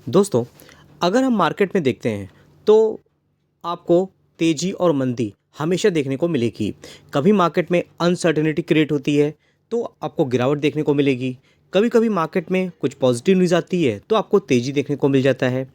दोस्तों, अगर हम मार्केट में देखते हैं तो आपको तेज़ी और मंदी हमेशा देखने को मिलेगी। कभी मार्केट में अनसर्टेनिटी क्रिएट होती है तो आपको गिरावट देखने को मिलेगी। कभी-कभी मार्केट में कुछ पॉजिटिव न्यूज़ आती है तो आपको तेज़ी देखने को मिल जाता है।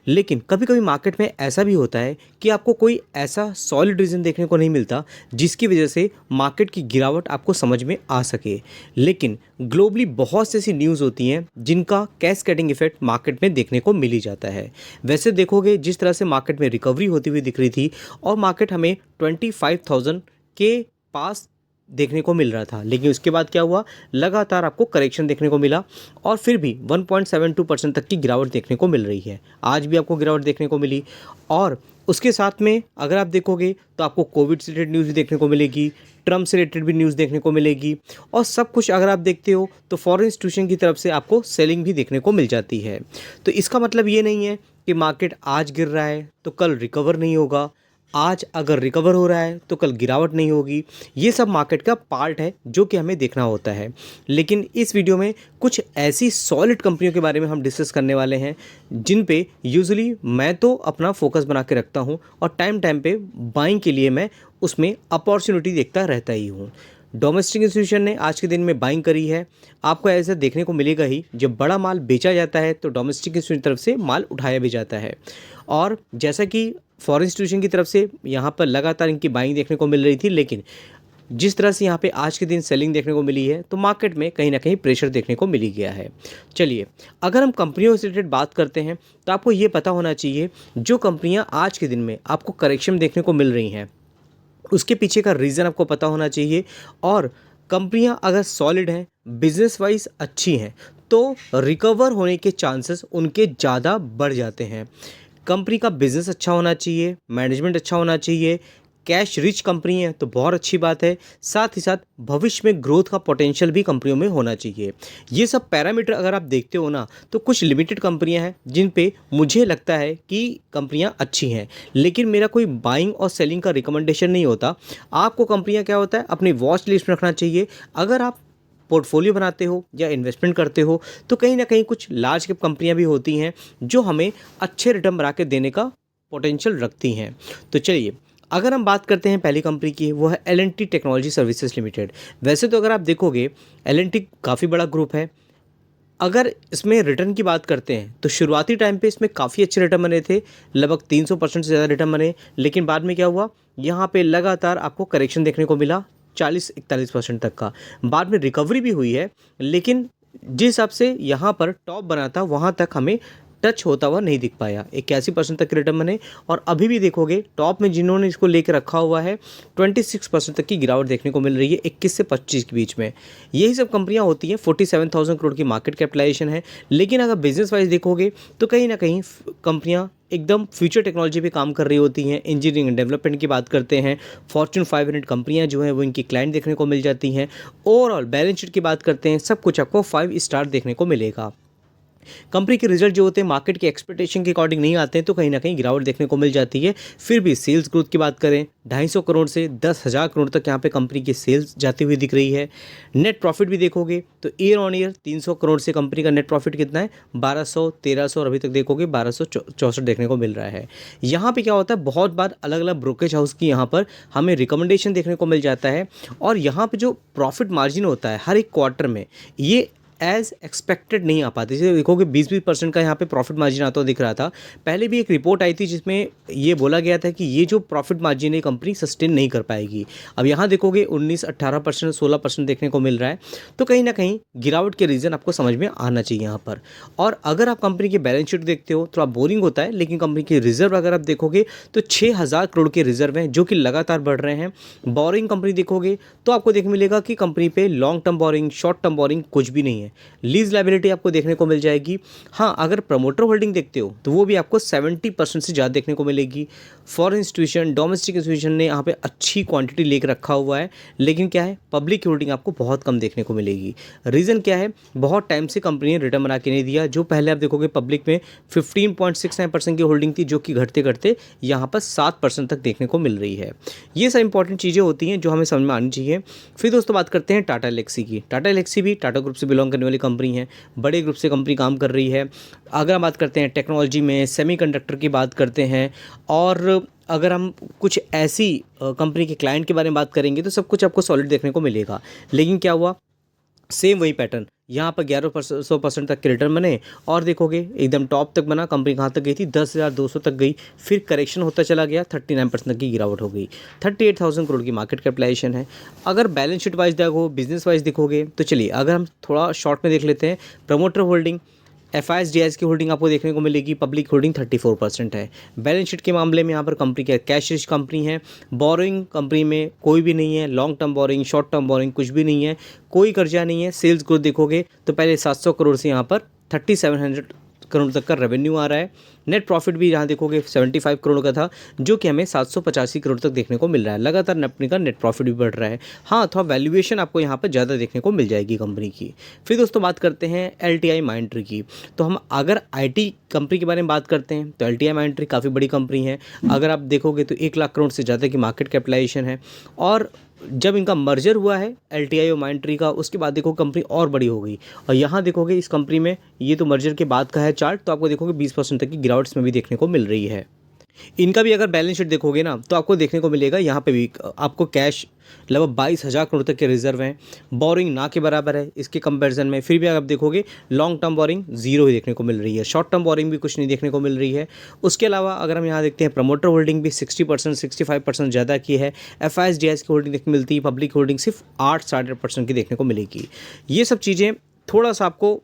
लेकिन कभी-कभी मार्केट में ऐसा भी होता है कि आपको कोई ऐसा सॉलिड रीज़न देखने को नहीं मिलता जिसकी वजह से मार्केट की गिरावट आपको समझ में आ सके। लेकिन ग्लोबली बहुत सी ऐसी न्यूज़ होती हैं जिनका कैस्केडिंग इफेक्ट मार्केट में देखने को मिल ही जाता है। वैसे देखोगे जिस तरह से मार्केट में रिकवरी होती हुई दिख रही थी और मार्केट हमें 25,000 के पास देखने को मिल रहा था, लेकिन उसके बाद क्या हुआ, लगातार आपको करेक्शन देखने को मिला और फिर भी 1.72% तक की गिरावट देखने को मिल रही है। आज भी आपको गिरावट देखने को मिली और उसके साथ में अगर आप देखोगे तो आपको कोविड से रिलेटेड न्यूज़ भी देखने को मिलेगी, ट्रम्प से रिलेटेड भी न्यूज़ देखने को मिलेगी और सब कुछ अगर आप देखते हो तो फॉरेन इंस्टीट्यूशन की तरफ से आपको सेलिंग भी देखने को मिल जाती है। तो इसका मतलब ये नहीं है कि मार्केट आज गिर रहा है तो कल रिकवर नहीं होगा, आज अगर रिकवर हो रहा है तो कल गिरावट नहीं होगी। ये सब मार्केट का पार्ट है जो कि हमें देखना होता है। लेकिन इस वीडियो में कुछ ऐसी सॉलिड कंपनियों के बारे में हम डिस्कस करने वाले हैं जिन पे यूजुअली मैं तो अपना फोकस बना के रखता हूँ और टाइम टाइम पे बाइंग के लिए मैं उसमें अपॉर्चुनिटी देखता रहता ही हूँ। डोमेस्टिक इंस्टीट्यूशन ने आज के दिन में बाइंग करी है। आपको ऐसा देखने को मिलेगा ही, जब बड़ा माल बेचा जाता है तो डोमेस्टिक इंस्टीट्यूशन की तरफ से माल उठाया भी जाता है। और जैसा कि फॉरेन इंस्टीट्यूशन की तरफ से यहाँ पर लगातार इनकी बाइंग देखने को मिल रही थी, लेकिन जिस तरह से यहाँ पे आज के दिन सेलिंग देखने को मिली है तो मार्केट में कहीं ना कहीं प्रेशर देखने को मिली गया है। चलिए, अगर हम कंपनियों से रिलेटेड बात करते हैं तो आपको ये पता होना चाहिए जो कंपनियाँ आज के दिन में आपको करेक्शन देखने को मिल रही हैं उसके पीछे का रीज़न आपको पता होना चाहिए। और कंपनियां अगर सॉलिड हैं, बिजनेस वाइज अच्छी हैं, तो रिकवर होने के चांसेस उनके ज़्यादा बढ़ जाते हैं। कंपनी का बिजनेस अच्छा होना चाहिए, मैनेजमेंट अच्छा होना चाहिए, कैश रिच कंपनी है तो बहुत अच्छी बात है। साथ ही साथ भविष्य में ग्रोथ का पोटेंशियल भी कंपनियों में होना चाहिए। ये सब पैरामीटर अगर आप देखते हो ना तो कुछ लिमिटेड कंपनियां हैं जिन पे मुझे लगता है कि कंपनियां अच्छी हैं, लेकिन मेरा कोई बाइंग और सेलिंग का रिकमेंडेशन नहीं होता। आपको कंपनियां क्या होता है अपनी वॉच लिस्ट में रखना चाहिए। अगर आप पोर्टफोलियो बनाते हो या इन्वेस्टमेंट करते हो तो कहीं ना कहीं कुछ लार्ज कैप कंपनियां भी होती हैं जो हमें अच्छे रिटर्न बना के देने का पोटेंशियल रखती हैं। तो चलिए, अगर हम बात करते हैं पहली कंपनी की, वो है L&T टेक्नोलॉजी सर्विसेज लिमिटेड। वैसे तो अगर आप देखोगे L&T काफ़ी बड़ा ग्रुप है। अगर इसमें रिटर्न की बात करते हैं तो शुरुआती टाइम पे इसमें काफ़ी अच्छे रिटर्न बने थे, लगभग 300% से ज़्यादा रिटर्न बने। लेकिन बाद में क्या हुआ, यहाँ पे लगातार आपको करेक्शन देखने को मिला 40-41% तक का। बाद में रिकवरी भी हुई है, लेकिन जिस हिसाब से यहाँ पर टॉप बना था वहाँ तक हमें टच होता हुआ नहीं दिख पाया। 81% तक रिटर्न बने और अभी भी देखोगे टॉप में जिन्होंने इसको लेकर रखा हुआ है 26% तक की गिरावट देखने को मिल रही है 21 से 25 के बीच में। यही सब कंपनियां होती हैं। 47,000 करोड़ की मार्केट कैपिटलाइजेशन है। लेकिन अगर बिजनेस वाइज देखोगे तो कहीं ना कहीं कंपनियां एकदम फ्यूचर टेक्नोलॉजी पे काम कर रही होती हैं। इंजीनियरिंग एंड डेवलपमेंट की बात करते हैं, फॉर्च्यून 500 कंपनियां जो हैं वो इनकी क्लाइंट देखने को मिल जाती हैं। ओवरऑल बैलेंस शीट की बात करते हैं, सब कुछ आपको 5 स्टार देखने को मिलेगा। कंपनी के रिजल्ट जो होते हैं मार्केट के एक्सपेक्टेशन के अकॉर्डिंग नहीं आते हैं तो कहीं ना कहीं गिरावट देखने को मिल जाती है। फिर भी सेल्स ग्रोथ की बात करें, 250 करोड़ से 10,000 करोड़ तक यहाँ पे कंपनी की सेल्स जाती हुई दिख रही है। नेट प्रॉफिट भी देखोगे तो ईयर ऑन ईयर 300 करोड़ से कंपनी का नेट प्रॉफिट कितना है, 1200, 1300 और अभी तक देखोगे 1264 देखने को मिल रहा है। यहाँ पे क्या होता है, बहुत बार अलग अलग ब्रोकरेज हाउस की यहाँ पर हमें रिकमेंडेशन देखने को मिल जाता है और यहाँ पे जो प्रॉफिट मार्जिन होता है हर एक क्वार्टर में, ये एज एक्सपेक्टेड नहीं आ पाती। जैसे देखोगे 20% का यहाँ पे प्रॉफिट मार्जिन आता हुआ दिख रहा था। पहले भी एक रिपोर्ट आई थी जिसमें ये बोला गया था कि ये जो प्रॉफिट मार्जिन है कंपनी सस्टेन नहीं कर पाएगी। अब यहाँ देखोगे 19-18%, 16% देखने को मिल रहा है। तो कहीं ना कहीं गिरावट के रीज़न आपको समझ में आना चाहिए यहाँ पर। और अगर आप कंपनी की बैलेंस शीट देखते हो थोड़ा बोरिंग होता है, लेकिन कंपनी के रिजर्व अगर आप देखोगे तो 6,000 करोड़ के रिजर्व हैं जो कि लगातार बढ़ रहे हैं। बोरिंग कंपनी देखोगे तो आपको देखने मिलेगा कि कंपनी पे long term borrowing, short term borrowing कुछ भी नहीं है। लीज लायबिलिटी आपको देखने को मिल जाएगी। हाँ, अगर प्रमोटर होल्डिंग देखते हो तो वो भी आपको 70% से ज़्यादा देखने को मिलेगी। फॉरेन इंस्टीट्यूशन, डोमेस्टिक इंस्टीट्यूशन ने यहाँ पे अच्छी क्वांटिटी लेकर रखा हुआ है, लेकिन क्या है, पब्लिक होल्डिंग आपको बहुत कम देखने को मिलेगी। रीज़न क्या है, बहुत टाइम से कंपनी ने रिटर्न बना के नहीं दिया। जो पहले आप देखोगे पब्लिक में 15.69% की होल्डिंग थी जो कि घटते घटते यहाँ पर 7% तक देखने को मिल रही है। ये सब इंपॉर्टेंट चीज़ें होती हैं जो हमें समझ में आनी चाहिए। फिर दोस्तों बात करते हैं टाटा एल्क्सी की। टाटा एल्क्सी भी टाटा ग्रुप से बिलोंग करने वाली कंपनी है, बड़े ग्रुप से कंपनी काम कर रही है। अगर हम बात करते हैं टेक्नोलॉजी में, सेमीकंडक्टर की बात करते हैं, और अगर हम कुछ ऐसी कंपनी के क्लाइंट के बारे में बात करेंगे तो सब कुछ आपको सॉलिड देखने को मिलेगा। लेकिन क्या हुआ, सेम वही पैटर्न यहाँ पर 1100% तक के रिटर्न बने, और देखोगे एकदम टॉप तक बना, कंपनी कहाँ तक गई थी, 10,200 तक गई, फिर करेक्शन होता चला गया, 39% तक की गिरावट हो गई। 38,000 करोड़ की मार्केट कैपिटलाइजेशन है। अगर बैलेंस शीट वाइज देखो, बिजनेस वाइज देखोगे तो चलिए अगर हम थोड़ा शॉर्ट में देख लेते हैं। प्रमोटर होल्डिंग, एफआईएसडीआईएस की होल्डिंग आपको देखने को मिलेगी, पब्लिक होल्डिंग 34% है। बैलेंस शीट के मामले में यहाँ पर कंपनी क्या कैश रिच कंपनी है, बोरोइंग कंपनी में कोई भी नहीं है, long term borrowing, short term borrowing कुछ भी नहीं है, कोई कर्जा नहीं है। सेल्स ग्रोथ देखोगे तो पहले 700 करोड़ से यहाँ पर 3700 करोड़ तक का रेवेन्यू आ रहा है। नेट प्रॉफिट भी यहाँ देखोगे 75 करोड़ का था, जो कि हमें 785 करोड़ तक देखने को मिल रहा है। लगातार कंपनी का नेट प्रॉफिट भी बढ़ रहा है। हाँ, थोड़ा वैल्यूएशन आपको यहाँ पर ज़्यादा देखने को मिल जाएगी कंपनी की। फिर दोस्तों बात करते हैं LTI माइंडट्री की। तो हम अगर IT कंपनी के बारे में बात करते हैं तो LTI माइंडट्री काफ़ी बड़ी कंपनी है। अगर आप देखोगे तो 1 लाख करोड़ से ज़्यादा की मार्केट कैपिटलाइजेशन है, और जब इनका मर्जर हुआ है LTI और माइंडट्री का, उसके बाद देखो कंपनी और बड़ी हो गई। और यहाँ देखोगे इस कंपनी में, ये तो मर्जर के बाद का है चार्ट, तो आपको देखोगे 20% तक की गिरावट इसमें भी देखने को मिल रही है। इनका भी अगर बैलेंस शीट देखोगे ना तो आपको देखने को मिलेगा यहाँ पे भी आपको कैश लगभग 22,000 करोड़ तक के रिजर्व हैं। बोरिंग ना के बराबर है इसके कंपैरिजन में, फिर भी अगर आप देखोगे लॉन्ग टर्म बोरिंग जीरो ही देखने को मिल रही है, शॉर्ट टर्म बोरिंग भी कुछ नहीं देखने को मिल रही है। उसके अलावा अगर हम यहाँ देखते हैं प्रमोटर होल्डिंग भी 60% 65% ज़्यादा की है। एफआईएसडीआईएस की होल्डिंग देखने मिलती है, पब्लिक होल्डिंग सिर्फ 8-8.5% की देखने को मिलेगी। ये सब चीज़ें थोड़ा सा आपको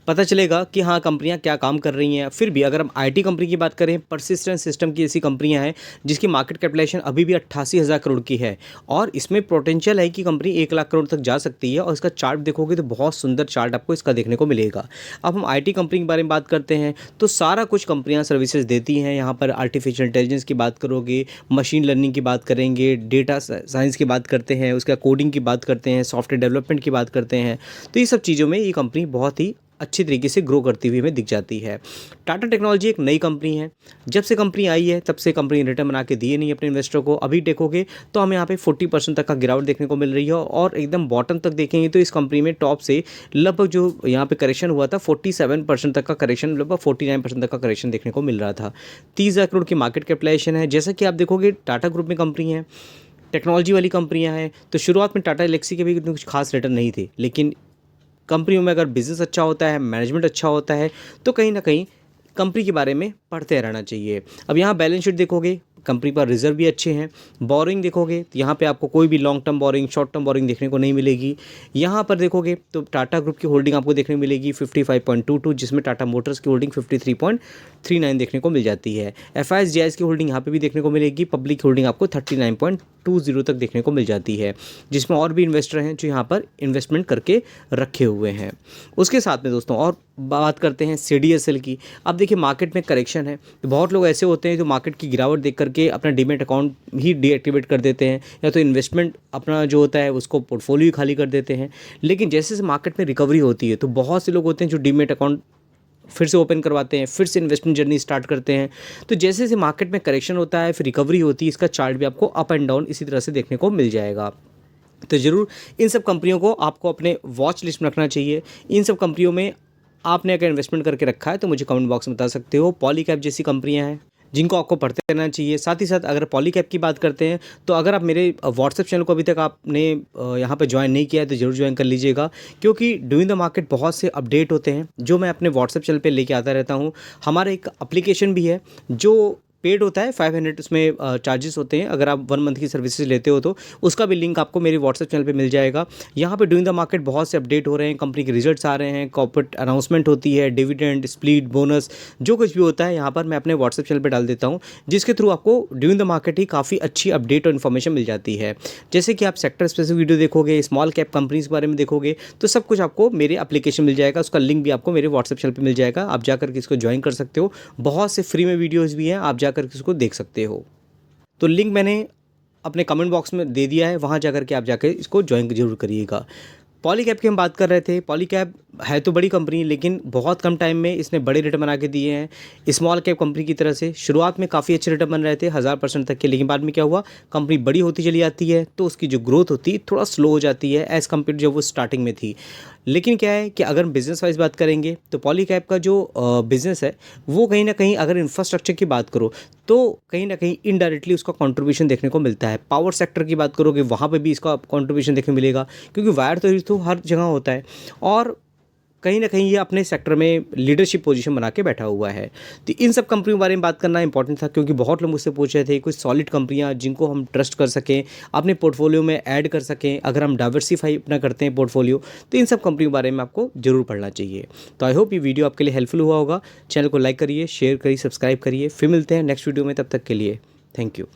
पता चलेगा कि हाँ कंपनियां क्या काम कर रही हैं। फिर भी अगर हम IT कंपनी की बात करें, परसिस्टेंट सिस्टम की ऐसी कंपनियां हैं जिसकी मार्केट कैपिटलाइजेशन अभी भी 88,000 करोड़ की है, और इसमें पोटेंशियल है कि कंपनी 1 लाख करोड़ तक जा सकती है। और इसका चार्ट देखोगे तो बहुत सुंदर चार्ट आपको इसका देखने को मिलेगा। अब हम IT कंपनी के बारे में बात करते हैं तो सारा कुछ कंपनियाँ सर्विसेज देती हैं। यहाँ पर आर्टिफिशियल इंटेलिजेंस की बात करोगे, मशीन लर्निंग की बात करेंगे, डेटा साइंस की बात करते हैं, उसका कोडिंग की बात करते हैं, सॉफ्टवेयर डेवलपमेंट की बात करते हैं। तो ये सब चीज़ों में ये कंपनी बहुत ही अच्छी तरीके से ग्रो करती हुई हमें दिख जाती है। टाटा टेक्नोलॉजी एक नई कंपनी है, जब से कंपनी आई है तब से कंपनी रिटर्न बना के दिए नहीं अपने इन्वेस्टर को। अभी देखोगे तो हमें यहाँ पे 40% तक का गिरावट देखने को मिल रही है, और एकदम बॉटम तक देखेंगे तो इस कंपनी में टॉप से लगभग जो यहाँ पे करेक्शन हुआ था 47% तक का करेक्शन, लगभग 49% तक का करेक्शन देखने को मिल रहा था। 30,000 करोड़ की मार्केट कैपिटलाइजेशन है। जैसा कि आप देखोगे टाटा ग्रुप में कंपनी है, टेक्नोलॉजी वाली कंपनियाँ हैं, तो शुरुआत में टाटा एलेक्सी के भी कुछ खास रिटर्न नहीं थे, लेकिन कंपनियों में अगर बिज़नेस अच्छा होता है, मैनेजमेंट अच्छा होता है, तो कहीं ना कहीं कंपनी के बारे में पढ़ते रहना चाहिए। अब यहाँ बैलेंस शीट देखोगे, कंपनी पर रिजर्व भी अच्छे हैं। बोरिंग देखोगे तो यहाँ पे आपको कोई भी long term borrowing, short term borrowing देखने को नहीं मिलेगी। यहाँ पर देखोगे तो टाटा ग्रुप की होल्डिंग आपको देखने को मिलेगी 55.22, जिसमें टाटा मोटर्स की होल्डिंग 53.39 देखने को मिल जाती है। एफआईएसडीआईएस की होल्डिंग यहाँ पे भी देखने को मिलेगी, पब्लिक होल्डिंग आपको 39.20 तक देखने को मिल जाती है, जिसमें और भी इन्वेस्टर हैं जो यहाँ पर इन्वेस्टमेंट करके रखे हुए हैं। उसके साथ में दोस्तों और बात करते हैं CDSL की। अब देखिए मार्केट में करेक्शन है, तो बहुत लोग ऐसे होते हैं जो मार्केट की गिरावट देख करके अपना डीमैट अकाउंट ही डीएक्टिवेट कर देते हैं, या तो इन्वेस्टमेंट अपना जो होता है उसको पोर्टफोलियो ही खाली कर देते हैं। लेकिन जैसे जैसे मार्केट में रिकवरी होती है तो बहुत से लोग होते हैं जो डीमैट अकाउंट फिर से ओपन करवाते हैं, फिर से इन्वेस्टमेंट जर्नी स्टार्ट करते हैं। तो जैसे जैसे मार्केट में करेक्शन होता है, फिर रिकवरी होती है, इसका चार्ट भी आपको अप एंड डाउन इसी तरह से देखने को मिल जाएगा। तो ज़रूर इन सब कंपनियों को आपको अपने वॉच लिस्ट में रखना चाहिए। इन सब कंपनियों में आपने अगर इन्वेस्टमेंट करके रखा है तो मुझे कमेंट बॉक्स में बता सकते हो। पॉलीकैब जैसी कंपनियां हैं जिनको आपको पढ़ते रहना चाहिए। साथ ही साथ अगर पॉलीकैब की बात करते हैं तो अगर आप मेरे व्हाट्सएप चैनल को अभी तक आपने यहाँ पर ज्वाइन नहीं किया है तो ज़रूर ज्वाइन कर लीजिएगा, क्योंकि डूइंग द मार्केट बहुत से अपडेट होते हैं जो मैं अपने व्हाट्सएप चैनल पे लेके आता रहता हूँ। हमारा एक एप्लीकेशन भी है जो पेड होता है, 500 उसमें चार्जेस होते हैं। अगर आप 1 मंथ की सर्विसेज लेते हो तो उसका भी लिंक आपको मेरे व्हाट्सएप चैनल पे मिल जाएगा। यहाँ पे डूइंग द मार्केट बहुत से अपडेट हो रहे हैं, कंपनी के रिजल्ट्स आ रहे हैं, कॉर्पोरेट अनाउंसमेंट होती है, डिविडेंड, स्प्लिट, बोनस, जो कुछ भी होता है यहाँ पर मैं अपने व्हाट्सएप चैनल पर डाल देता हूँ, जिसके थ्रू आपको डूइंग द मार्केट ही काफ़ी अच्छी अपडेट और इन्फॉर्मेशन मिल जाती है। जैसे कि आप सेक्टर स्पेसिफिक वीडियो देखोगे, स्मॉल कैप कंपनीज के बारे में देखोगे, तो सब कुछ आपको मेरे एप्लीकेशन मिल जाएगा। उसका लिंक भी आपको मेरे व्हाट्सएप चैनल पर मिल जाएगा, आप जाकर के इसको ज्वाइन कर सकते हो। बहुत से फ्री में वीडियोज़ भी हैं, आप जाकर के इसको देख सकते हो। तो लिंक मैंने अपने कमेंट बॉक्स में दे दिया है, वहां जाकर के आप जाकर इसको ज्वाइन जरूर करिएगा। पॉलीकैब की हम बात कर रहे थे। पॉलीकैब है तो बड़ी कंपनी, लेकिन बहुत कम टाइम में इसने बड़े रिटर्न बना के दिए हैं स्मॉल कैप कंपनी की तरह से। शुरुआत में काफ़ी अच्छे रिटर्न बन रहे थे 1000% तक के, लेकिन बाद में क्या हुआ, कंपनी बड़ी होती चली जाती है तो उसकी जो ग्रोथ होती है थोड़ा स्लो हो जाती है एज़ कम्पेयर जब वो स्टार्टिंग में थी। लेकिन क्या है कि अगर हम बिज़नेस वाइज बात करेंगे तो पॉलीकैब का जो बिज़नेस है वो कहीं ना कहीं, अगर इंफ्रास्ट्रक्चर की बात करो तो कहीं ना कहीं इनडायरेक्टली उसका कंट्रीब्यूशन देखने को मिलता है। पावर सेक्टर की बात करोगे वहाँ पे भी इसका कंट्रीब्यूशन देखने को मिलेगा, क्योंकि वायर तो हर जगह होता है और कहीं ना कहीं ये अपने सेक्टर में लीडरशिप पोजीशन बना के बैठा हुआ है। तो इन सब कंपनियों के बारे में बात करना इंपॉर्टेंट था, क्योंकि बहुत लोग मुझसे पूछ रहे थे कुछ सॉलिड कंपनियां जिनको हम ट्रस्ट कर सकें, अपने पोर्टफोलियो में ऐड कर सकें, अगर हम डाइवर्सिफाई अपना करते हैं पोर्टफोलियो, तो इन सब कंपनियों के बारे में आपको जरूर पढ़ना चाहिए। तो आई होप ये वीडियो आपके लिए हेल्पफुल हुआ होगा। चैनल को लाइक करिए, शेयर करिए, सब्सक्राइब करिए। फिर मिलते हैं नेक्स्ट वीडियो में, तब तक के लिए थैंक यू।